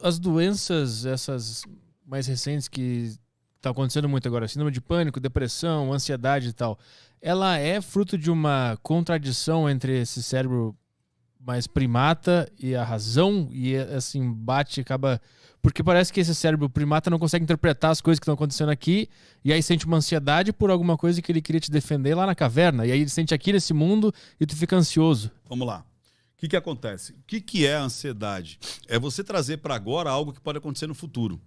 As doenças, essas mais recentes que estão acontecendo muito agora, síndrome de pânico, depressão, ansiedade e tal, ela é fruto de uma contradição entre esse cérebro mais primata e a razão, e assim, bate, acaba... Porque parece que esse cérebro primata não consegue interpretar as coisas que estão acontecendo aqui, e aí sente uma ansiedade por alguma coisa que ele queria te defender lá na caverna, e aí ele sente aqui nesse mundo e tu fica ansioso. Vamos lá. O que acontece? O que é a ansiedade? É você trazer para agora algo que pode acontecer no futuro.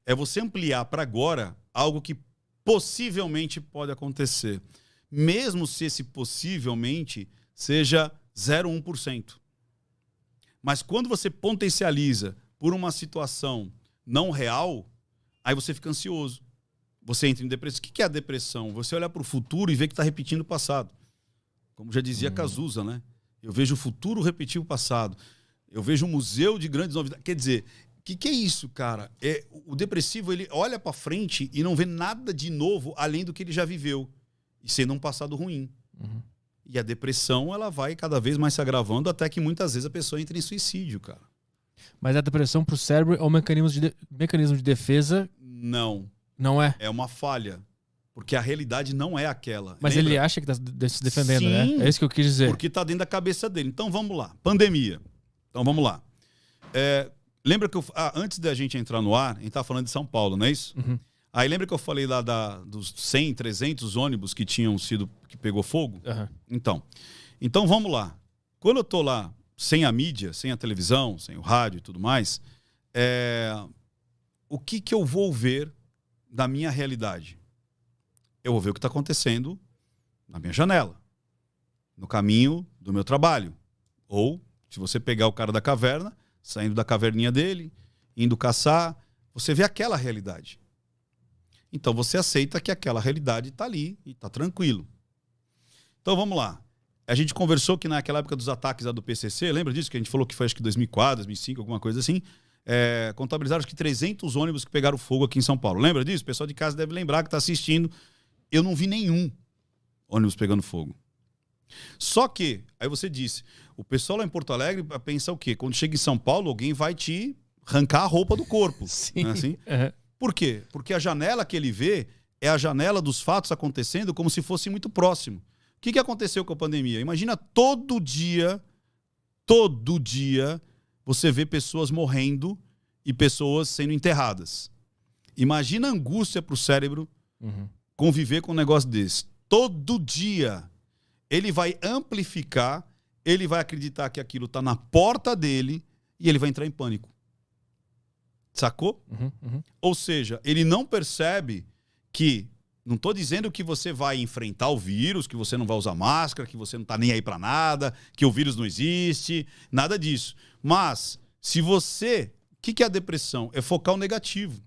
É você ampliar para agora algo que possivelmente pode acontecer. Mesmo se esse possivelmente seja 0,1%. Mas quando você potencializa por uma situação não real, aí você fica ansioso. Você entra em depressão. O que é a depressão? Você olha para o futuro e vê que está repetindo o passado. Como já dizia Cazuza, né? Eu vejo o futuro repetir o passado. Eu vejo um museu de grandes novidades. Quer dizer, o que é isso, cara? O depressivo, ele olha para frente e não vê nada de novo além do que ele já viveu. E sendo um passado ruim. Uhum. E a depressão, ela vai cada vez mais se agravando até que muitas vezes a pessoa entra em suicídio, cara. Mas a depressão pro cérebro é um mecanismo de defesa? Não. Não é? É uma falha. Porque a realidade não é aquela. Mas lembra? ele acha que tá se defendendo, Sim, né? É isso que eu quis dizer. Porque tá dentro da cabeça dele. Então vamos lá. Pandemia. Então vamos lá. Lembra que antes da gente entrar no ar, a gente tava falando de São Paulo, não é isso? Uhum. Aí lembra que eu falei lá dos 100, 300 ônibus que que pegou fogo? Uhum. Então vamos lá. Quando eu tô lá sem a mídia, sem a televisão, sem o rádio e tudo mais, o que eu vou ver da minha realidade? Eu vou ver o que está acontecendo na minha janela, no caminho do meu trabalho. Ou, se você pegar o cara da caverna, saindo da caverninha dele, indo caçar, você vê aquela realidade. Então você aceita que aquela realidade está ali e está tranquilo. Então vamos lá. A gente conversou que naquela época dos ataques lá do PCC, lembra disso? Que a gente falou que foi acho que 2004, 2005, alguma coisa assim. Contabilizaram acho que 300 ônibus que pegaram fogo aqui em São Paulo. Lembra disso? O pessoal de casa deve lembrar que está assistindo. Eu não vi nenhum ônibus pegando fogo. Só que, aí você disse, o pessoal lá em Porto Alegre pensa o quê? Quando chega em São Paulo, alguém vai te arrancar a roupa do corpo. Sim. Não é assim? Uhum. Por quê? Porque a janela que ele vê é a janela dos fatos acontecendo como se fosse muito próximo. O que aconteceu com a pandemia? Imagina todo dia, você vê pessoas morrendo e pessoas sendo enterradas. Imagina a angústia para o cérebro conviver com um negócio desse. Todo dia ele vai amplificar, ele vai acreditar que aquilo está na porta dele e ele vai entrar em pânico. Sacou? Ou seja, ele não percebe que... Não estou dizendo que você vai enfrentar o vírus, que você não vai usar máscara, que você não está nem aí para nada, que o vírus não existe, nada disso. Mas, se você... O que é a depressão? É focar o negativo.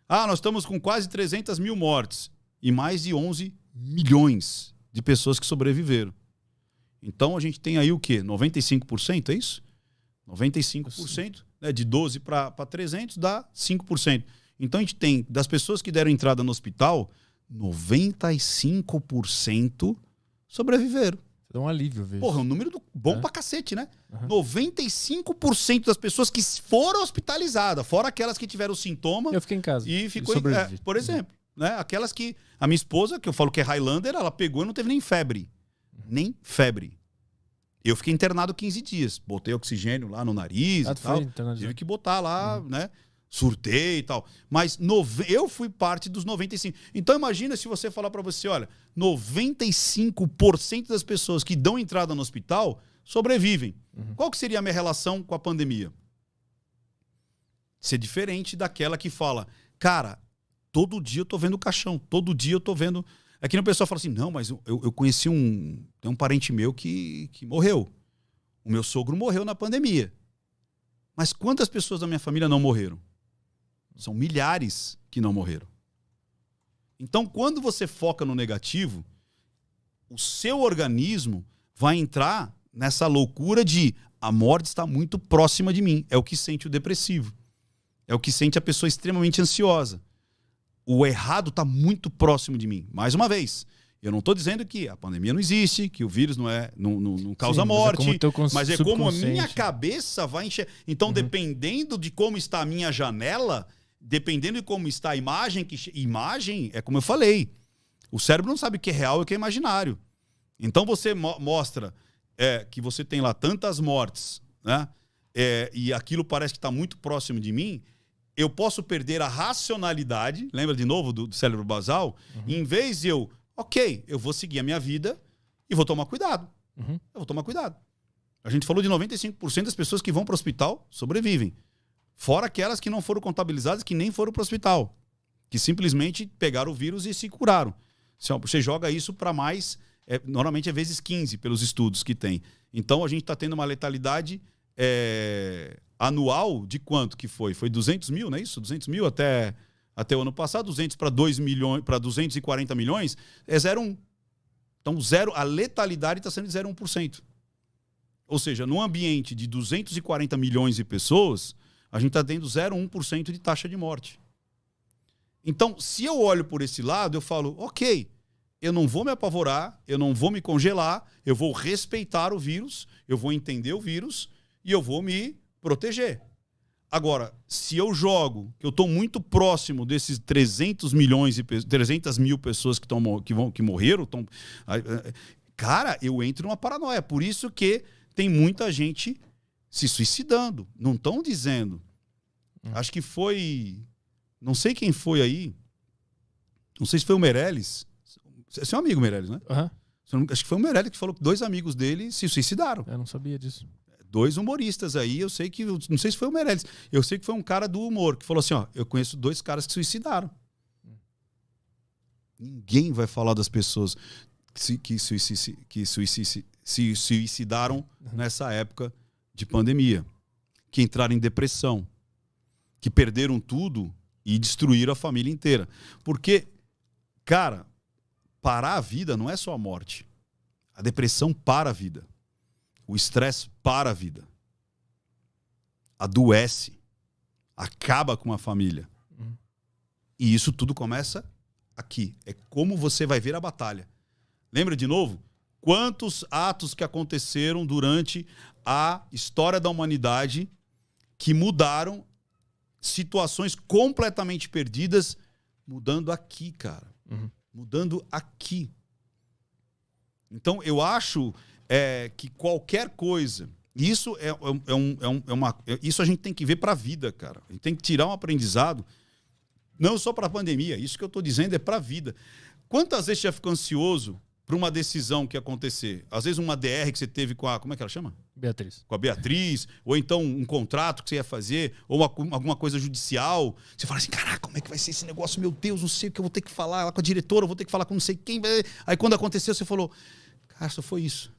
Nós estamos com quase 300 mil mortes e mais de 11 milhões de pessoas que sobreviveram. Então, a gente tem aí o quê? 95%, é isso? 95%, né? De 12 para 300 dá 5%. Então a gente tem, das pessoas que deram entrada no hospital, 95% sobreviveram. Dá um alívio, vejo. Porra, é um número bom pra cacete, né? 95% das pessoas que foram hospitalizadas, fora aquelas que tiveram sintoma... Eu fiquei em casa. E ficou por exemplo, né? Aquelas que... A minha esposa, que eu falo que é Highlander, ela pegou e não teve nem febre. Nem febre. Eu fiquei internado 15 dias. Botei oxigênio lá no nariz e tal. Tive que botar lá, né? Surtei e tal. Mas eu fui parte dos 95%. Então imagina se você falar para você, olha, 95% das pessoas que dão entrada no hospital sobrevivem. Qual que seria a minha relação com a pandemia? Ser diferente daquela que fala, cara, todo dia eu tô vendo o caixão, todo dia eu tô vendo... É que o pessoal fala assim, não, mas eu conheci tem um parente meu que morreu. O meu sogro morreu na pandemia. Mas quantas pessoas da minha família não morreram? São milhares que não morreram. Então, quando você foca no negativo, o seu organismo vai entrar nessa loucura de a morte está muito próxima de mim. É o que sente o depressivo. É o que sente a pessoa extremamente ansiosa. O errado está muito próximo de mim. Mais uma vez, Eu não estou dizendo que a pandemia não existe, que o vírus não causa morte, mas é como a minha cabeça vai enxergar. Então, dependendo de como está a minha janela, dependendo de como está a imagem, imagem é como eu falei, o cérebro não sabe o que é real e o que é imaginário. Então, você mostra que você tem lá tantas mortes, né? E aquilo parece que está muito próximo de mim, eu posso perder a racionalidade, lembra de novo do cérebro basal? E em vez de eu vou seguir a minha vida e vou tomar cuidado. Eu vou tomar cuidado. A gente falou de 95% das pessoas que vão para o hospital sobrevivem. Fora aquelas que não foram contabilizadas, que nem foram para o hospital. Que simplesmente pegaram o vírus e se curaram. Você joga isso para mais, normalmente é vezes 15 pelos estudos que tem. Então a gente está tendo uma letalidade anual de quanto que foi? Foi 200 mil, não é isso? 200 mil até o ano passado, 200 para 2 milhões, para 240 milhões, é 0,1. Então, a letalidade está sendo de 0,1%. Ou seja, num ambiente de 240 milhões de pessoas, a gente está tendo 0,1% de taxa de morte. Então, se eu olho por esse lado, eu falo, ok, eu não vou me apavorar, eu não vou me congelar, eu vou respeitar o vírus, eu vou entender o vírus e eu vou me proteger. Agora, se eu jogo, que eu estou muito próximo desses 300 mil pessoas que morreram, cara, eu entro numa paranoia. Por isso que tem muita gente se suicidando. Não estão dizendo. Acho que foi... Não sei quem foi aí. Não sei se foi o Meirelles. Você é um amigo, Meirelles, né? Acho que foi o Meirelles que falou que 2 amigos dele se suicidaram. Eu não sabia disso. 2 humoristas aí, eu sei que... Não sei se foi o Meirelles. Eu sei que foi um cara do humor que falou assim, eu conheço 2 caras que se suicidaram. Ninguém vai falar das pessoas que se suicidaram nessa época de pandemia. Que entraram em depressão. Que perderam tudo e destruíram a família inteira. Porque, cara, parar a vida não é só a morte. A depressão para a vida. O estresse para a vida. Adoece. Acaba com a família. E isso tudo começa aqui. É como você vai ver a batalha. Lembra de novo? Quantos atos que aconteceram durante a história da humanidade que mudaram situações completamente perdidas, mudando aqui, cara. Mudando aqui. Então, eu acho... que qualquer coisa... Isso isso a gente tem que ver para a vida, cara. A gente tem que tirar um aprendizado, não só para a pandemia. Isso que eu estou dizendo é para a vida. Quantas vezes você já ficou ansioso para uma decisão que ia acontecer? Às vezes uma DR que você teve com a... Como é que ela chama? Beatriz. Com a Beatriz. Ou então um contrato que você ia fazer. Ou alguma coisa judicial. Você fala assim, caraca, como é que vai ser esse negócio? Meu Deus, não sei o que eu vou ter que falar lá com a diretora. Eu vou ter que falar com não sei quem. Aí quando aconteceu, você falou, cara, só foi isso.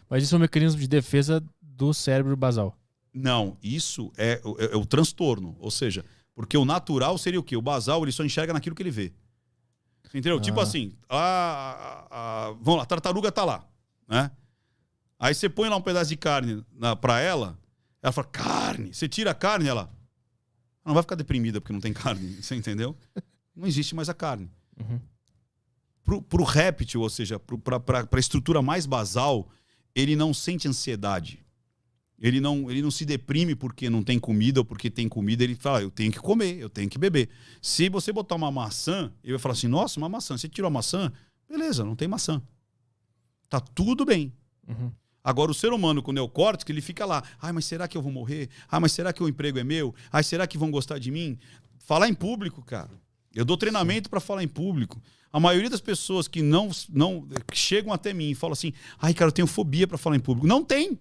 Mas isso é um mecanismo de defesa do cérebro basal. Não, isso é o transtorno. Ou seja, porque o natural seria o quê? O basal, ele só enxerga naquilo que ele vê. Entendeu? Tipo assim, vamos lá, a tartaruga tá lá, né? Aí você põe lá um pedaço de carne pra ela fala, carne. Você tira a carne, ela não vai ficar deprimida porque não tem carne, você entendeu? Não existe mais a carne. Pro réptil, ou seja, pra estrutura mais basal, ele não sente ansiedade. Ele não se deprime porque não tem comida ou porque tem comida. Ele fala, eu tenho que comer, eu tenho que beber. Se você botar uma maçã, ele vai falar assim, nossa, uma maçã. Você tirou a maçã, beleza, não tem maçã. Tá tudo bem. Agora, o ser humano com neocórtex, ele fica lá. Ai, mas será que eu vou morrer? Ai, mas será que o emprego é meu? Ai, será que vão gostar de mim? Falar em público, cara. Eu dou treinamento para falar em público. A maioria das pessoas que não que chegam até mim e falam assim, ai, cara, eu tenho fobia para falar em público. Não tem.